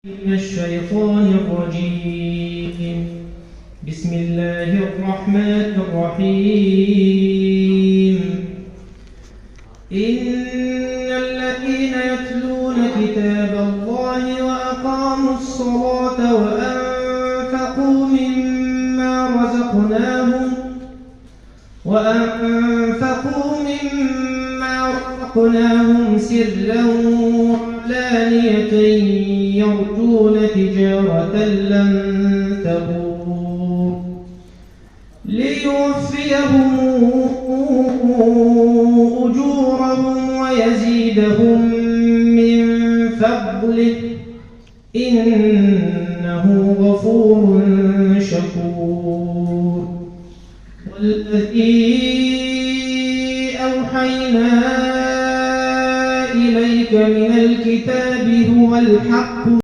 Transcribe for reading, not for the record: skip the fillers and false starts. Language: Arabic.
من الشيطان الرجيم. بسم الله الرحمن الرحيم. إن الذين يتلون كتاب الله وأقاموا الصلاة وأنفقوا مما رزقناهم سرا وعلانية يرجون تجارة لن تبور ليوفيهم أجورهم ويزيدهم من فضله إنه غفور شكور. والذي أوحينا إليك من الكتاب هو الحق